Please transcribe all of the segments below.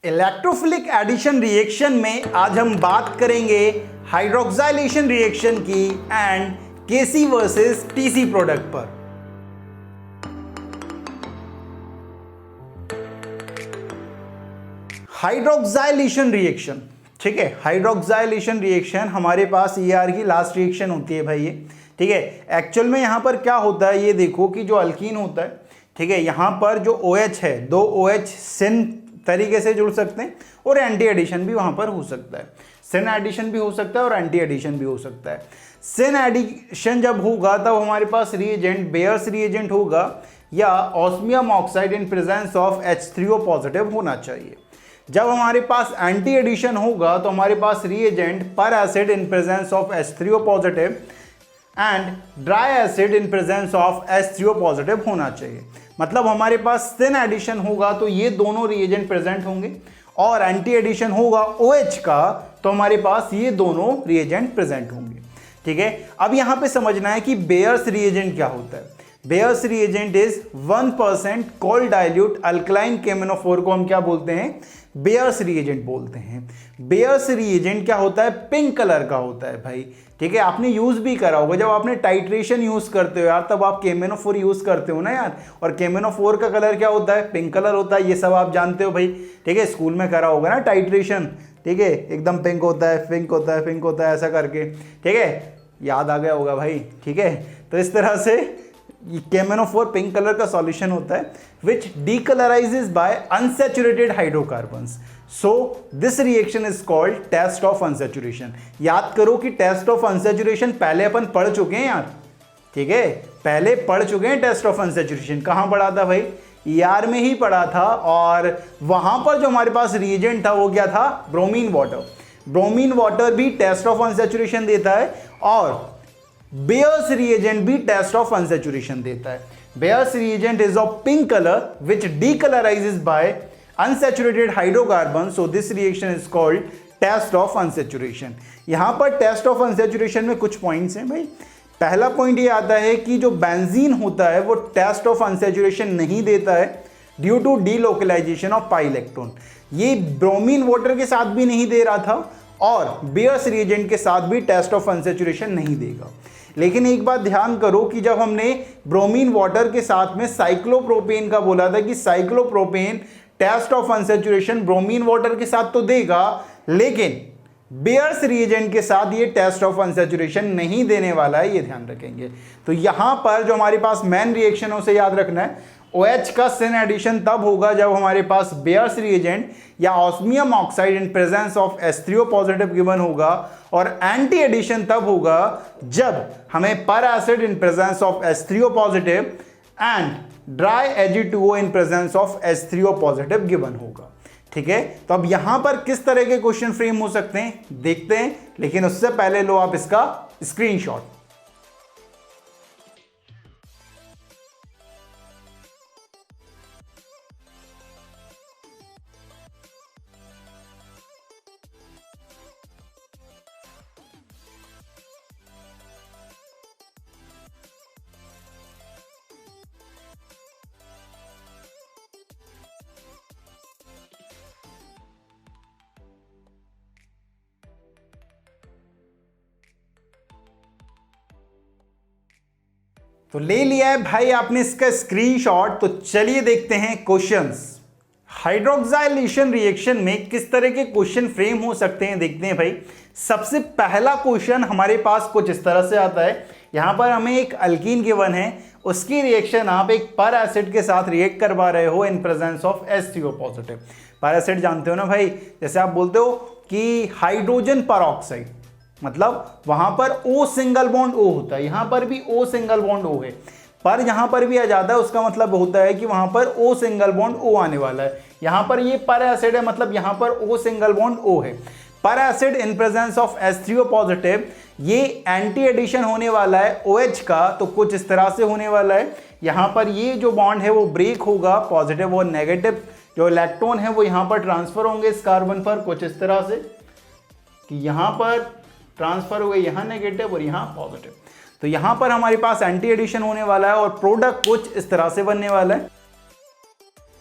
Electrophilic addition reaction में आज हम बात करेंगे हाइड्रोक्साइलेशन रिएक्शन की and KC versus TC product पर। हाइड्रोक्साइलेशन रिएक्शन, ठीक है। हाइड्रोक्साइलेशन रिएक्शन हमारे पास ER की लास्ट रिएक्शन होती है भाई ये, ठीक है। एक्चुअल में यहां पर क्या होता है ये देखो कि जो अल्कीन होता है, ठीक है, यहां पर जो OH है, दो OH सिन तरीके से जुड़ सकते हैं और एंटी एडिशन भी वहां पर हो सकता है। सिन एडिशन भी हो सकता है और एंटी एडिशन भी हो सकता है। सिन एडिशन जब होगा तब हमारे पास रिएजेंट बेयर्स रिएजेंट होगा या osmium oxide in presence of H3O positive होना चाहिए। जब हमारे पास एंटी एडिशन होगा तो हमारे पास रिएजेंट पर acid in presence of H3O positive and dry acid in presence of H3O positive होना चाहिए। मतलब हमारे पास सिन एडिशन होगा तो ये दोनों रिएजेंट प्रेजेंट होंगे और एंटी एडिशन होगा OH का तो हमारे पास ये दोनों रिएजेंट प्रेजेंट होंगे, ठीक है। अब यहां पे समझना है कि बेयर्स रिएजेंट क्या होता है। Baeyer's reagent is 1% cold dilute alkaline KMnO4 को हम क्या बोलते हैं, बेयर्स रिएजेंट बोलते हैं। बेयर्स रिएजेंट क्या होता है, पिंक कलर का होता है भाई, ठीक है। आपने यूज भी करा होगा, जब आपने टाइट्रेशन यूज करते हो यार तब आप KMnO4 यूज करते हो ना यार, और KMnO4 का कलर क्या होता है, पिंक कलर होता है। ये सब आप जानते हो भाई, ठीक है, स्कूल में करा होगा ना टाइट्रेशन, ठीक है, एकदम पिंक होता है, पिंक होता है, पिंक होता है, ऐसा करके, ठीक है, याद आ गया होगा भाई, ठीक है। तो इस तरह से KMnO4 पिंक कलर का सॉल्यूशन होता है which decolorizes by unsaturated hydrocarbons. So this reaction is called test of unsaturation. याद करो कि टेस्ट ऑफ अनसेचुरेशन पहले अपन पढ़ चुके हैं यार, ठीक है, पहले पढ़ चुके हैं टेस्ट ऑफ अनसेचुरेशन। कहां पढ़ा था भाई, ER में ही पढ़ा था। और वहां पर जो हमारे पास रिएजेंट था वो क्या था, ब्रोमीन वाटर। ब्रोमीन वाटर भी टेस्ट ऑफ अनसेचुरेशन देता है और बेयर्स रिएजेंट भी टेस्ट ऑफ अनसेचुरेशन देता है। Baeyer's reagent is of pink colour which decolourises by unsaturated hydrocarbon, so this reaction is called test of unsaturation. यहां पर test of unsaturation में कुछ पॉइंट्स हैं भाई। पहला पॉइंट ये आता है कि जो बेंजीन होता है वो टेस्ट ऑफ अनसैचुरेशन नहीं देता है due to delocalisation of pi electron. ये ब्रोमीन वाटर के साथ भी नहीं दे रहा था और बेयर्स रिएजेंट के साथ भी टेस्ट ऑफ अनसैचुरेशन नहीं देगा। लेकिन एक बात ध्यान करो कि जब हमने ब्रोमीन वाटर के साथ में साइक्लोप्रोपेन का बोला था कि cyclopropane test of unsaturation bromine water के साथ तो देगा लेकिन बेयर्स रिएजेंट के साथ ये टेस्ट ऑफ अनसैचुरेशन नहीं देने वाला है, ये ध्यान रखेंगे। तो यहां पर जो हमारे पास मेन रिएक्शन है उसे याद रखना है। OH का सिन एडिशन तब होगा जब हमारे पास बेयर्स रिएजेंट या osmium oxide in presence of H3O positive given होगा और एंटी एडिशन तब होगा जब हमें पर acid in presence of H3O positive and dry Ag2O in presence of H3O positive given होगा, ठीक है। तो अब यहां पर किस तरह के क्वेश्चन फ्रेम हो सकते हैं देखते हैं, लेकिन उससे पहले लो आप इसका स्क्रीनशॉट। तो ले लिया है भाई आपने इसका स्क्रीनशॉट। तो चलिए देखते हैं क्वेश्चंस। हाइड्रोक्साइलेशन रिएक्शन में किस तरह के क्वेश्चन फ्रेम हो सकते हैं देखते हैं भाई। सबसे पहला क्वेश्चन हमारे पास कुछ इस तरह से आता है। यहां पर हमें एक अल्कीन गिवन है, उसकी रिएक्शन आप एक पर एसिड के साथ रिएक्ट करवा रहे हो in presence of H3O positive. पर एसिड जानते हो ना भाई, जैसे आप बोलते हो कि हाइड्रोजन परऑक्साइड, मतलब वहां पर O सिंगल बॉन्ड O होता है, यहां पर भी O सिंगल बॉन्ड O है, पर यहां पर भी आ जाता है, उसका मतलब होता है कि वहां पर O सिंगल बॉन्ड O आने वाला है। यहां पर ये पर एसिड है, मतलब यहां पर O सिंगल बॉन्ड O है। पर acid in presence of H3O positive, ये एंटी एडिशन होने वाला है OH का, तो कुछ इस तरह से होने वाला है। यहां पर ये जो बॉन्ड है वो ब्रेक होगा, पॉजिटिव और नेगेटिव जो इलेक्ट्रॉन है वो यहां पर ट्रांसफर होंगे इस कार्बन पर, कुछ इस तरह से कि यहां पर ट्रांसफर हुए, यहां नेगेटिव और यहां पॉजिटिव। तो यहां पर हमारे पास एंटी एडिशन होने वाला है और प्रोडक्ट कुछ इस तरह से बनने वाला है।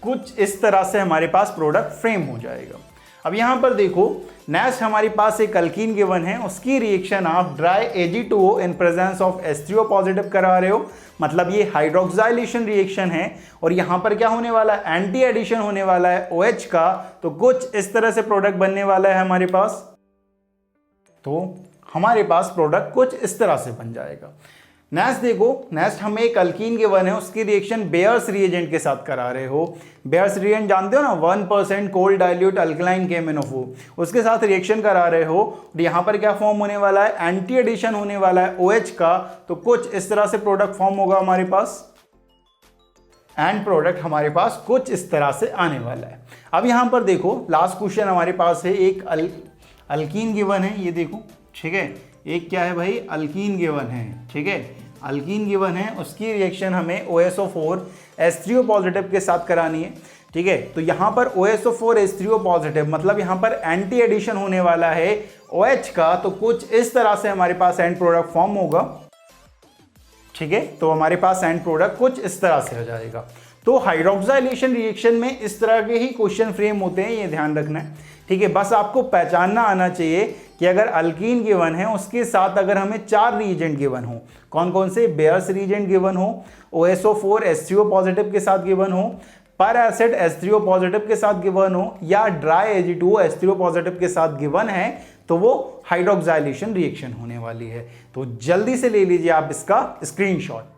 कुछ इस तरह से हमारे पास प्रोडक्ट फ्रेम हो जाएगा। अब यहाँ पर देखो नेक्स्ट हमारे पास एक अल्कीन गिवन है, उसकी रिएक्शन आप dry Ag2O in presence of H3O positive करा रहे हो, मतलब ये हाइड्रोक्साइलेशन रिएक्शन है। और यहाँ पर क्या होने वाला है, एंटी एडिशन होने वाला है OH का, तो कुछ इस तरह से प्रोडक्ट बनने वाला है हमारे पास। तो हमारे पास प्रोडक्ट कुछ इस तरह से बन जाएगा। नेक्स्ट देखो, नेक्स्ट हमें एक अल्कीन गिवन है, उसकी रिएक्शन बेयर्स रिएजेंट के साथ करा रहे हो। बेयर्स रिएजेंट जानते हो ना, 1% कोल्ड डाइल्यूट अल्कलाइन KMnO4, उसके साथ रिएक्शन करा रहे हो। और यहाँ पर क्या फॉर्म होने वाला है, एंटी एडिशन होने वाला है OH का, तो कुछ इस तरह से प्रोडक्ट फॉर्म होगा हमारे पास, एंड प्रोडक्ट हमारे पास कुछ इस तरह से आने वाला है। अब यहाँ पर देखो लास्ट क्वेश्चन हमारे पास है, एक अल्कीन गिवन है, ये देखो, ठीक है, एक क्या है भाई, अल्कीन गिवन है, ठीक है, अल्कीन गिवन है, उसकी रिएक्शन हमें OSO4 H3O पॉजिटिव के साथ करानी है, ठीक है। तो यहाँ पर OSO4 H3O पॉजिटिव मतलब यहाँ पर एंटी एडिशन होने वाला है OH का, तो कुछ इस तरह से हमारे पास एंड प्रोडक्ट फॉर्म होगा, ठीक है। तो हमारे पास एंड प्रोडक्ट कुछ इस तरह से हो जाएगा। तो हाइड्रोक्साइलेशन रिएक्शन में इस तरह के ही क्वेश्चन फ्रेम होते हैं, ये ध्यान रखना है, ठीक है। बस आपको पहचानना आना चाहिए कि अगर अल्कीन गिवन है उसके साथ अगर हमें 4 रिएजेंट गिवन हो, कौन कौन से, बेयर्स रिएजेंट गिवन हो, OSO4 H3O पॉजिटिव के साथ गिवन हो, पर एसिड H3O पॉजिटिव के साथ गिवन हो, या ड्राई Ag2O H3O पॉजिटिव के साथ गिवन है, तो वो हाइड्रोक्साइलेशन रिएक्शन होने वाली है। तो जल्दी से ले लीजिए आप इसका स्क्रीनशॉट।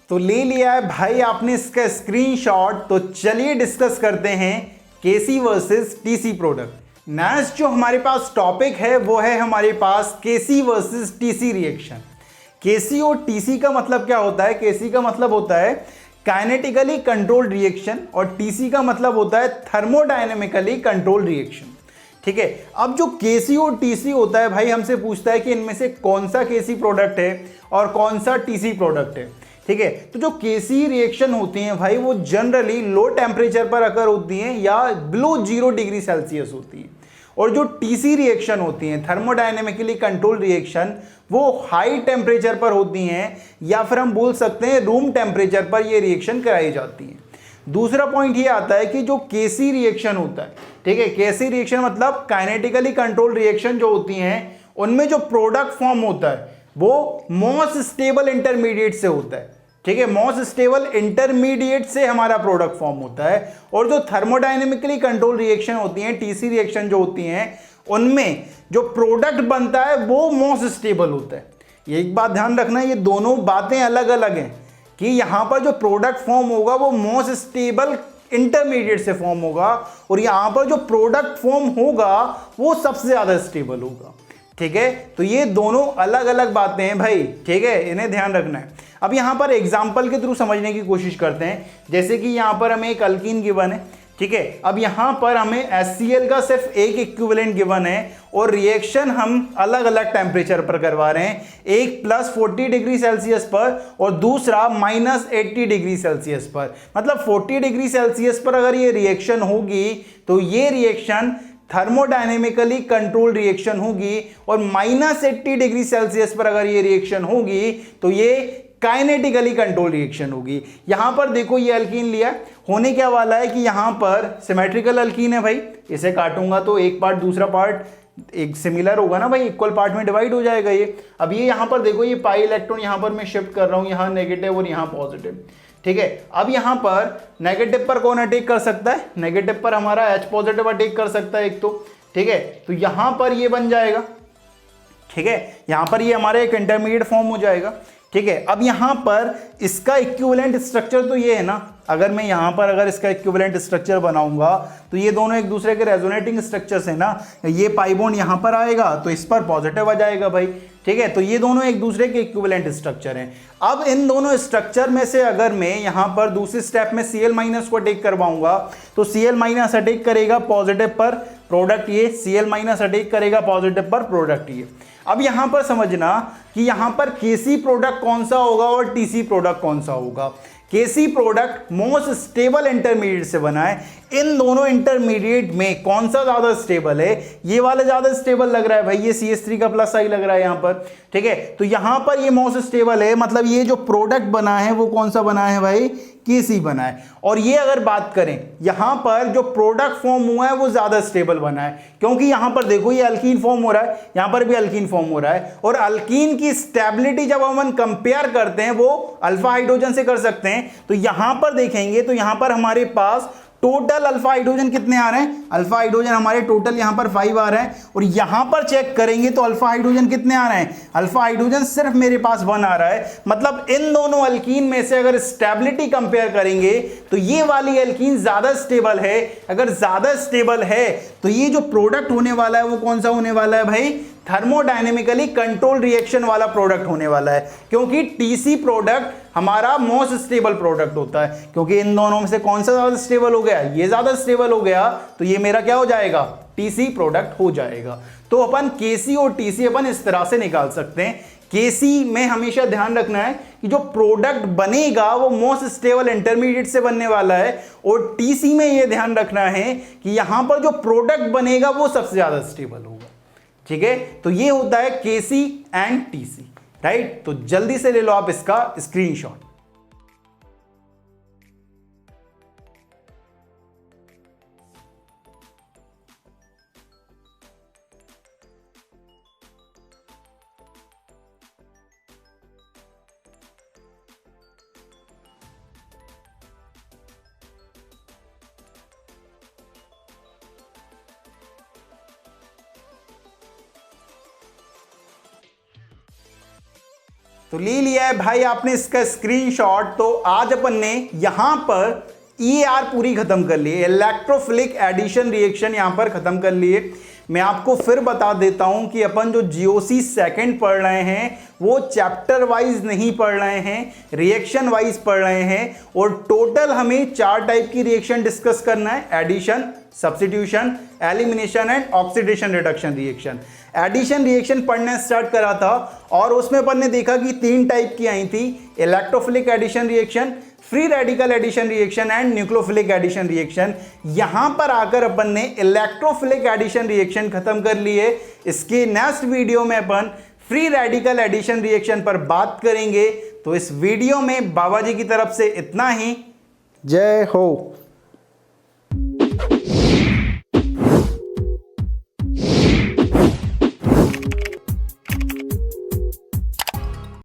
तो ले लिया है भाई आपने इसका स्क्रीनशॉट। तो चलिए डिस्कस करते हैं केसी वर्सेस टीसी प्रोडक्ट। नेक्स्ट जो हमारे पास टॉपिक है वो है हमारे पास केसी वर्सेस टीसी रिएक्शन। केसी और टीसी का मतलब क्या होता है, केसी का मतलब होता है काइनेटिकली कंट्रोल्ड रिएक्शन और टीसी का मतलब होता है थर्मोडायनेमिकली कंट्रोल्ड रिएक्शन, ठीक है। अब जो केसी और टीसी होता है भाई हमसे पूछता है कि इनमें से कौन सा केसी प्रोडक्ट है और कौन सा टीसी प्रोडक्ट है, ठीक है। तो जो केसी रिएक्शन होती हैं भाई वो जनरली लो टेम्परेचर पर अगर होती हैं या बिलो 0 डिग्री सेल्सियस होती हैं, और जो टीसी रिएक्शन होती हैं थर्मोडायनेमिकली कंट्रोल रिएक्शन वो हाई टेम्परेचर पर होती हैं, या फिर हम बोल सकते हैं रूम टेम्परेचर पर ये रिएक्शन कराई जाती हैं। दूसरा पॉइंट ये आता है कि जो केसी रिएक्शन होता है, ठीक है, केसी रिएक्शन मतलब काइनेटिकली कंट्रोल रिएक्शन जो होती हैं उनमें जो प्रोडक्ट फॉर्म होता है वो मोस्ट स्टेबल इंटरमीडिएट से होता है, ठीक है। मोस्ट स्टेबल इंटरमीडिएट से हमारा प्रोडक्ट फॉर्म होता है। और जो थर्मोडायनेमिकली कंट्रोल रिएक्शन होती हैं, टीसी रिएक्शन जो होती हैं, उनमें जो प्रोडक्ट बनता है वो मोस्ट स्टेबल होता है। ये एक बात ध्यान रखना, ये दोनों बातें अलग अलग हैं कि यहाँ पर जो प्रोडक्ट फॉर्म होगा वो मोस्ट स्टेबल इंटरमीडिएट से फॉर्म होगा, और यहाँ पर जो प्रोडक्ट फॉर्म होगा वो सबसे ज़्यादा स्टेबल होगा, ठीक है। तो ये दोनों अलग अलग बातें हैं भाई, ठीक है, इन्हें ध्यान रखना है। अब यहाँ पर एग्जाम्पल के थ्रू समझने की कोशिश करते हैं। जैसे कि यहाँ पर हमें एक अल्कीन गिवन है, ठीक है। अब यहाँ पर हमें HCl का सिर्फ एक इक्विवेलेंट गिवन है और रिएक्शन हम अलग अलग टेम्परेचर पर करवा रहे हैं, एक +40 डिग्री सेल्सियस पर और दूसरा -80 डिग्री सेल्सियस पर। मतलब 40 डिग्री सेल्सियस पर अगर ये रिएक्शन होगी तो ये रिएक्शन थर्मोडायनेमिकली कंट्रोल रिएक्शन होगी, और -80 डिग्री सेल्सियस पर अगर ये रिएक्शन होगी तो ये काइनेटिकली कंट्रोल रिएक्शन होगी। यहां पर देखो ये अल्कीन लिया, होने क्या वाला है कि यहां पर सिमेट्रिकल अल्कीन है भाई, इसे काटूंगा तो एक पार्ट दूसरा पार्ट एक सिमिलर होगा ना भाई, इक्वल पार्ट में डिवाइड हो जाएगा ये। अब ये यहां पर देखो ये पाई इलेक्ट्रॉन यहां पर मैं शिफ्ट कर रहा हूं, यहां नेगेटिव और यहां पॉजिटिव, ठीक है। अब यहां पर नेगेटिव पर कौन अटैक कर सकता है, नेगेटिव पर हमारा H पॉजिटिव अटैक कर सकता है एक तो, ठीक है। तो यहां पर ये बन जाएगा, ठीक है, यहां पर ये हमारा एक इंटरमीडिएट फॉर्म हो जाएगा, ठीक है। अब यहां पर इसका इक्विवेलेंट स्ट्रक्चर तो ये है ना, अगर मैं यहां पर अगर इसका इक्विवेलेंट स्ट्रक्चर बनाऊंगा तो ये दोनों एक दूसरे के रेजोनेटिंग स्ट्रक्चर्स है ना, ये पाई बॉन्ड यहां पर आएगा तो इस पर पॉजिटिव आ जाएगा भाई, ठीक है, तो ये दोनों एक दूसरे के इक्विवेलेंट स्ट्रक्चर हैं। अब इन दोनों स्ट्रक्चर में से अगर मैं यहां पर दूसरे स्टेप में Cl- को अटैक करवाऊंगा तो Cl- अटैक करेगा पॉजिटिव पर, प्रोडक्ट ये, Cl- अटैक करेगा पॉजिटिव पर, प्रोडक्ट ये। अब यहां पर समझना कि यहां पर Kc प्रोडक्ट कौन सा होगा और Tc प्रोडक्ट कौन सा होगा। Kc product most stable intermediate से बना है। इन दोनों इंटरमीडिएट में कौन सा ज्यादा स्टेबल है? ये वाला ज्यादा स्टेबल लग रहा है भाई, ये CH3 का प्लस आई लग रहा है यहां पर, ठीक है। तो यहां पर ये मोस्ट स्टेबल है, मतलब ये जो प्रोडक्ट बना है वो कौन सा बना है भाई? Kc बना है। और ये अगर बात करें यहां पर जो प्रोडक्ट फॉर्म हुआ है वो ज्यादा स्टेबल बना है, क्योंकि यहां पर देखो ये अल्कीन फॉर्म हो रहा है, यहां पर भी अल्कीन फॉर्म हो रहा है। और अल्कीन की स्टेबिलिटी जब हम कंपेयर करते हैं वो अल्फा हाइड्रोजन से कर सकते हैं। तो यहां पर देखेंगे तो यहां पर हमारे पास टोटल अल्फा हाइड्रोजन कितने आ रहे हैं? अल्फा हाइड्रोजन हमारे टोटल यहां पर 5 आ रहे हैं। और यहां पर चेक करेंगे तो अल्फा हाइड्रोजन कितने आ रहे हैं? अल्फा हाइड्रोजन सिर्फ मेरे पास 1 आ रहा है। मतलब इन दोनों अल्कीन में से अगर स्टेबिलिटी कंपेयर करेंगे तो ये वाली अल्कीन ज्यादा स्टेबल है। अगर ज्यादा स्टेबल है तो ये जो प्रोडक्ट होने वाला है वो कौन सा होने वाला है भाई? थर्मोडायनेमिकली कंट्रोल रिएक्शन वाला प्रोडक्ट होने वाला है, क्योंकि टीसी प्रोडक्ट हमारा मोस्ट स्टेबल प्रोडक्ट होता है। क्योंकि इन दोनों में से कौन सा ज्यादा स्टेबल हो गया? ये ज्यादा स्टेबल हो गया, तो ये मेरा क्या हो जाएगा? टीसी प्रोडक्ट हो जाएगा। तो अपन केसी और टीसी अपन इस तरह से निकाल सकते हैं। केसी में हमेशा ध्यान रखना है कि जो प्रोडक्ट बनेगा वो मोस्ट स्टेबल इंटरमीडिएट से बनने वाला है, और टीसी में ये ध्यान रखना है कि यहां पर जो प्रोडक्ट बनेगा वो सबसे ज्यादा स्टेबल होगा, ठीक है। तो ये होता है केसी एंड टीसी, राइट। तो जल्दी से ले लो आप इसका स्क्रीनशॉट। तो ले लिया है भाई आपने इसका स्क्रीनशॉट। तो आज अपन ने यहां पर ER पूरी खत्म कर ली, इलेक्ट्रोफिलिक एडिशन रिएक्शन यहां पर खत्म कर लिए। मैं आपको फिर बता देता हूं कि अपन जो GOC सेकंड पढ़ रहे हैं वो चैप्टर वाइज नहीं पढ़ रहे हैं, रिएक्शन वाइज पढ़ रहे हैं। और टोटल हमें 4 टाइप की रिएक्शन डिस्कस करना है: addition, substitution, elimination and oxidation reduction reaction. Addition reaction पढ़ना स्टार्ट करा था और उसमें अपन ने देखा कि 3 टाइप की आई थी: electrophilic addition reaction, free radical addition reaction and nucleophilic addition reaction. यहां पर आकर अपन ने इलेक्ट्रोफिलिक एडिशन रिएक्शन खत्म कर ली है। इसके नेक्स्ट वीडियो में अपन फ्री रेडिकल एडिशन रिएक्शन पर बात करेंगे। तो इस वीडियो में बाबा जी की तरफ से इतना ही। जय हो।